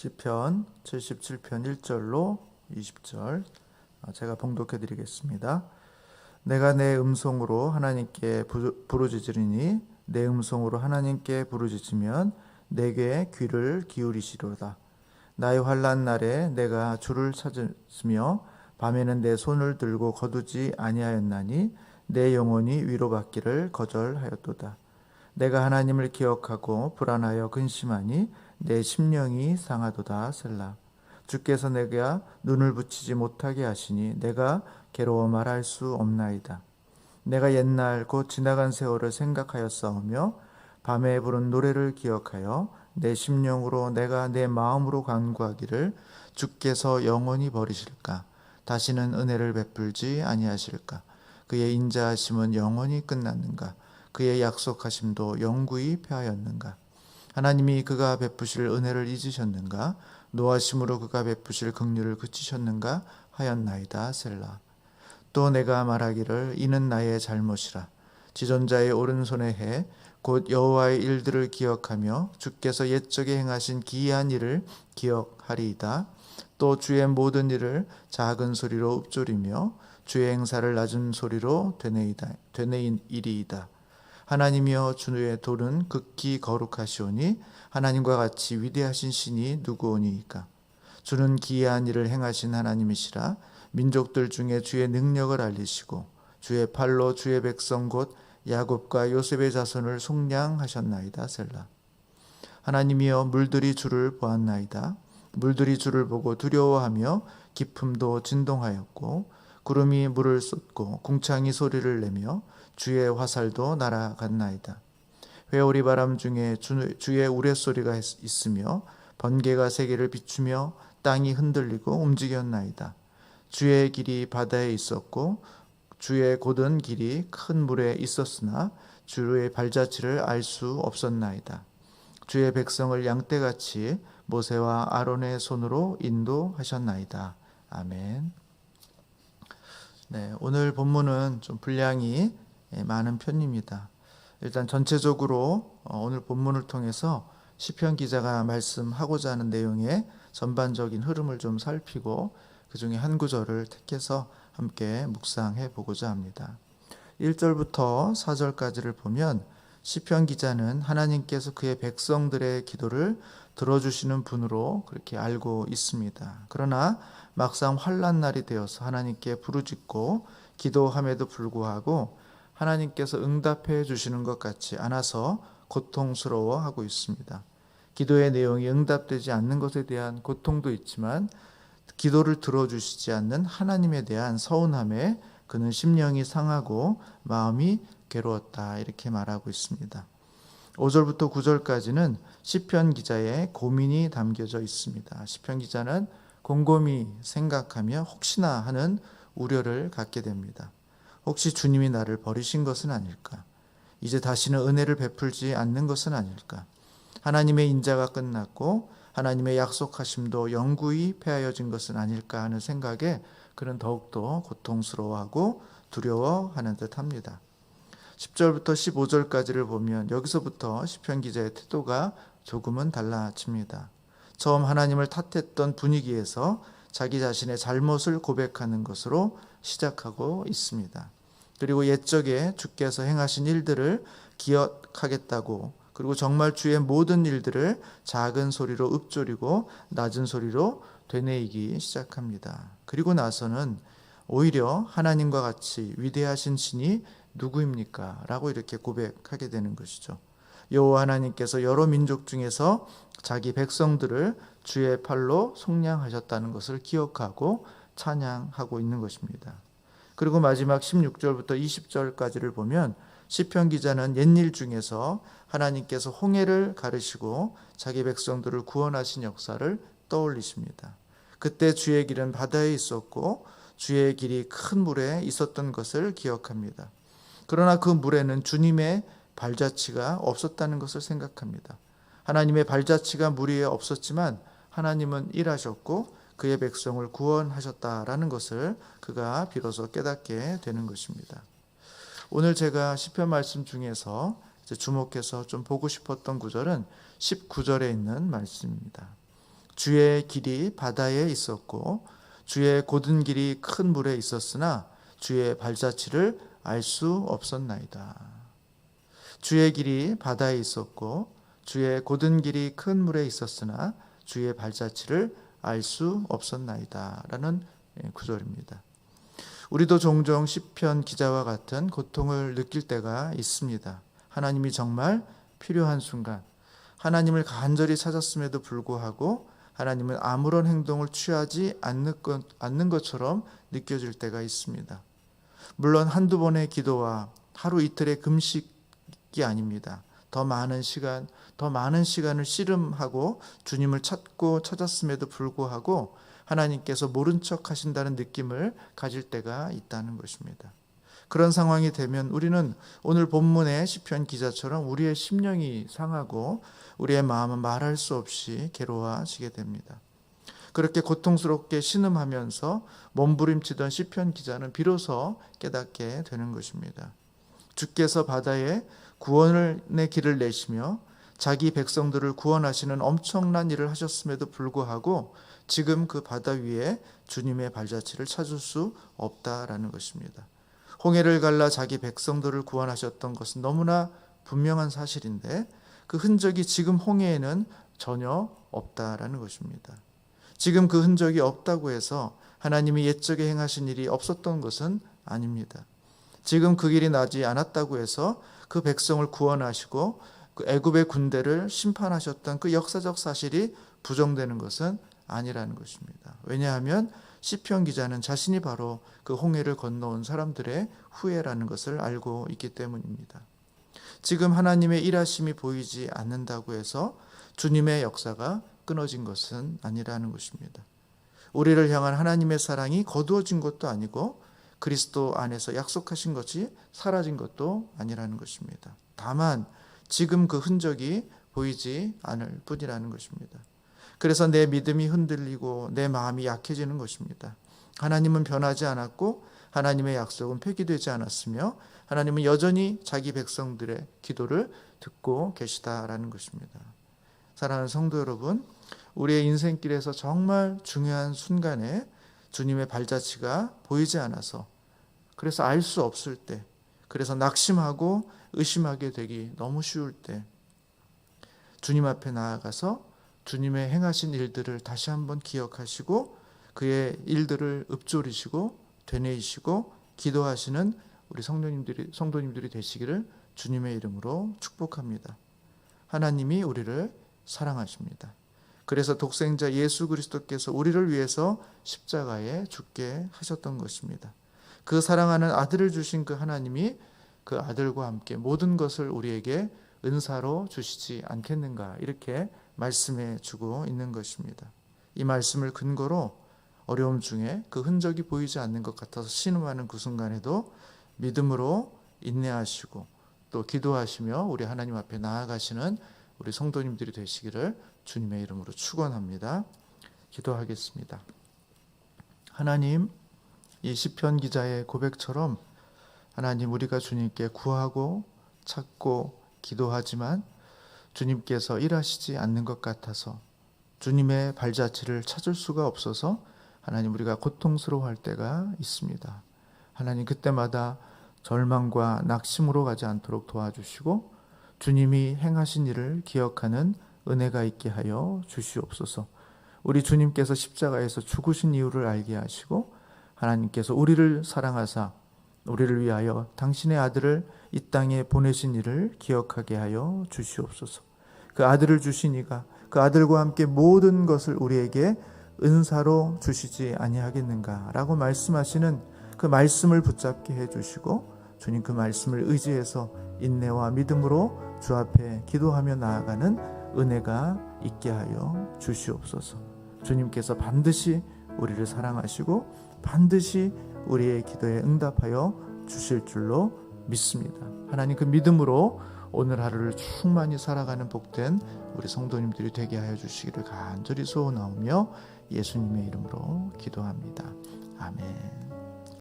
시편 77편 1절로 20절 제가 봉독해 드리겠습니다. 내가 내 음성으로 하나님께 부르짖으리니 내 음성으로 하나님께 부르짖으면 내게 귀를 기울이시로다. 나의 환난 날에 내가 주를 찾으며 밤에는 내 손을 들고 거두지 아니하였나니 내 영혼이 위로받기를 거절하였도다. 내가 하나님을 기억하고 불안하여 근심하니 내 심령이 상하도다. 셀라. 주께서 내가 눈을 붙이지 못하게 하시니 내가 괴로워 말할 수 없나이다. 내가 옛날 곧 지나간 세월을 생각하였사오며 밤에 부른 노래를 기억하여 내 심령으로 내가 내 마음으로 간구하기를 주께서 영원히 버리실까? 다시는 은혜를 베풀지 아니하실까? 그의 인자하심은 영원히 끝났는가? 그의 약속하심도 영구히 패하였는가? 하나님이 그가 베푸실 은혜를 잊으셨는가? 노하심으로 그가 베푸실 긍휼을 그치셨는가? 하였나이다. 셀라. 또 내가 말하기를 이는 나의 잘못이라. 지존자의 오른손에 해 곧 여호와의 일들을 기억하며 주께서 옛적에 행하신 기이한 일을 기억하리이다. 또 주의 모든 일을 작은 소리로 읊조리며 주의 행사를 낮은 소리로 되뇌이리이다. 하나님이여 주의 돌은 극히 거룩하시오니 하나님과 같이 위대하신 신이 누구오니이까? 주는 기이한 일을 행하신 하나님이시라. 민족들 중에 주의 능력을 알리시고 주의 팔로 주의 백성 곧 야곱과 요셉의 자손을 속량하셨나이다. 셀라. 하나님이여 물들이 주를 보았나이다. 물들이 주를 보고 두려워하며 깊음도 진동하였고 구름이 물을 쏟고 궁창이 소리를 내며 주의 화살도 날아갔나이다. 회오리 바람 중에 주의 우레소리가 있으며 번개가 세계를 비추며 땅이 흔들리고 움직였나이다. 주의 길이 바다에 있었고 주의 곧은 길이 큰 물에 있었으나 주의 발자취를 알 수 없었나이다. 주의 백성을 양떼같이 모세와 아론의 손으로 인도하셨나이다. 아멘. 네, 오늘 본문은 좀 분량이 많은 편입니다. 일단 전체적으로 오늘 본문을 통해서 시편 기자가 말씀하고자 하는 내용의 전반적인 흐름을 좀 살피고 그 중에 한 구절을 택해서 함께 묵상해 보고자 합니다. 1절부터 4절까지를 보면 시편 기자는 하나님께서 그의 백성들의 기도를 들어주시는 분으로 그렇게 알고 있습니다. 그러나 막상 환난 날이 되어서 하나님께 부르짖고 기도함에도 불구하고 하나님께서 응답해 주시는 것 같지 않아서 고통스러워하고 있습니다. 기도의 내용이 응답되지 않는 것에 대한 고통도 있지만 기도를 들어주시지 않는 하나님에 대한 서운함에 그는 심령이 상하고 마음이 괴로웠다, 이렇게 말하고 있습니다. 5절부터 9절까지는 시편 기자의 고민이 담겨져 있습니다. 시편 기자는 곰곰이 생각하며 혹시나 하는 우려를 갖게 됩니다. 혹시 주님이 나를 버리신 것은 아닐까? 이제 다시는 은혜를 베풀지 않는 것은 아닐까? 하나님의 인자가 끝났고 하나님의 약속하심도 영구히 폐하여진 것은 아닐까 하는 생각에 그는 더욱더 고통스러워하고 두려워하는 듯합니다. 10절부터 15절까지를 보면 여기서부터 시편 기자의 태도가 조금은 달라집니다. 처음 하나님을 탓했던 분위기에서 자기 자신의 잘못을 고백하는 것으로 시작하고 있습니다. 그리고 옛적에 주께서 행하신 일들을 기억하겠다고, 그리고 정말 주의 모든 일들을 작은 소리로 읊조리고 낮은 소리로 되뇌이기 시작합니다. 그리고 나서는 오히려 하나님과 같이 위대하신 신이 누구입니까? 라고 이렇게 고백하게 되는 것이죠. 여호와 하나님께서 여러 민족 중에서 자기 백성들을 주의 팔로 속량하셨다는 것을 기억하고 찬양하고 있는 것입니다. 그리고 마지막 16절부터 20절까지를 보면 시편 기자는 옛일 중에서 하나님께서 홍해를 가르시고 자기 백성들을 구원하신 역사를 떠올리십니다. 그때 주의 길은 바다에 있었고 주의 길이 큰 물에 있었던 것을 기억합니다. 그러나 그 물에는 주님의 발자취가 없었다는 것을 생각합니다. 하나님의 발자취가 물 위에 없었지만 하나님은 일하셨고 그의 백성을 구원하셨다라는 것을 그가 비로소 깨닫게 되는 것입니다. 오늘 제가 시편 말씀 중에서 주목해서 좀 보고 싶었던 구절은 19절에 있는 말씀입니다. 주의 길이 바다에 있었고 주의 곧은 길이 큰 물에 있었으나 주의 발자취를 알 수 없었나이다. 주의 길이 바다에 있었고 주의 곧은 길이 큰 물에 있었으나 주의 발자취를 알 수 없었나이다 라는 구절입니다. 우리도 종종 시편 기자와 같은 고통을 느낄 때가 있습니다. 하나님이 정말 필요한 순간, 하나님을 간절히 찾았음에도 불구하고 하나님은 아무런 행동을 취하지 않는 것처럼 느껴질 때가 있습니다. 물론 한두 번의 기도와 하루 이틀의 금식이 아닙니다. 더 많은 시간을 씨름하고 주님을 찾았음에도 불구하고 하나님께서 모른 척 하신다는 느낌을 가질 때가 있다는 것입니다. 그런 상황이 되면 우리는 오늘 본문의 시편 기자처럼 우리의 심령이 상하고 우리의 마음은 말할 수 없이 괴로워지게 됩니다. 그렇게 고통스럽게 신음하면서 몸부림치던 시편 기자는 비로소 깨닫게 되는 것입니다. 주께서 바다에 구원의 길을 내시며 자기 백성들을 구원하시는 엄청난 일을 하셨음에도 불구하고 지금 그 바다 위에 주님의 발자취를 찾을 수 없다라는 것입니다. 홍해를 갈라 자기 백성들을 구원하셨던 것은 너무나 분명한 사실인데 그 흔적이 지금 홍해에는 전혀 없다라는 것입니다. 지금 그 흔적이 없다고 해서 하나님이 옛적에 행하신 일이 없었던 것은 아닙니다. 지금 그 길이 나지 않았다고 해서 그 백성을 구원하시고 그 애굽의 군대를 심판하셨던 그 역사적 사실이 부정되는 것은 아니라는 것입니다. 왜냐하면 시편 기자는 자신이 바로 그 홍해를 건너온 사람들의 후예라는 것을 알고 있기 때문입니다. 지금 하나님의 일하심이 보이지 않는다고 해서 주님의 역사가 끊어진 것은 아니라는 것입니다. 우리를 향한 하나님의 사랑이 거두어진 것도 아니고 그리스도 안에서 약속하신 것이 사라진 것도 아니라는 것입니다. 다만 지금 그 흔적이 보이지 않을 뿐이라는 것입니다. 그래서 내 믿음이 흔들리고 내 마음이 약해지는 것입니다. 하나님은 변하지 않았고 하나님의 약속은 폐기되지 않았으며 하나님은 여전히 자기 백성들의 기도를 듣고 계시다라는 것입니다. 사랑하는 성도 여러분, 우리의 인생길에서 정말 중요한 순간에 주님의 발자취가 보이지 않아서 그래서 알 수 없을 때, 그래서 낙심하고 의심하게 되기 너무 쉬울 때 주님 앞에 나아가서 주님의 행하신 일들을 다시 한번 기억하시고 그의 일들을 읊조리시고 되뇌이시고 기도하시는 우리 성도님들이 되시기를 주님의 이름으로 축복합니다. 하나님이 우리를 사랑하십니다. 그래서 독생자 예수 그리스도께서 우리를 위해서 십자가에 죽게 하셨던 것입니다. 그 사랑하는 아들을 주신 그 하나님이 그 아들과 함께 모든 것을 우리에게 은사로 주시지 않겠는가, 이렇게 말씀해 주고 있는 것입니다. 이 말씀을 근거로 어려움 중에 그 흔적이 보이지 않는 것 같아서 신음하는 그 순간에도 믿음으로 인내하시고 또 기도하시며 우리 하나님 앞에 나아가시는 우리 성도님들이 되시기를 주님의 이름으로 축원합니다. 기도하겠습니다. 하나님, 이 시편 기자의 고백처럼 하나님, 우리가 주님께 구하고 찾고 기도하지만 주님께서 일하시지 않는 것 같아서 주님의 발자취를 찾을 수가 없어서 하나님, 우리가 고통스러워할 때가 있습니다. 하나님, 그때마다 절망과 낙심으로 가지 않도록 도와주시고 주님이 행하신 일을 기억하는 은혜가 있게 하여 주시옵소서. 우리 주님께서 십자가에서 죽으신 이유를 알게 하시고 하나님께서 우리를 사랑하사 우리를 위하여 당신의 아들을 이 땅에 보내신 일을 기억하게 하여 주시옵소서. 그 아들을 주신 이가 그 아들과 함께 모든 것을 우리에게 은사로 주시지 아니하겠는가 라고 말씀하시는 그 말씀을 붙잡게 해주시고 주님, 그 말씀을 의지해서 인내와 믿음으로 주 앞에 기도하며 나아가는 은혜가 있게 하여 주시옵소서. 주님께서 반드시 우리를 사랑하시고 반드시 우리의 기도에 응답하여 주실 줄로 믿습니다. 하나님, 그 믿음으로 오늘 하루를 충만히 살아가는 복된 우리 성도님들이 되게 하여 주시기를 간절히 소원하오며 예수님의 이름으로 기도합니다. 아멘.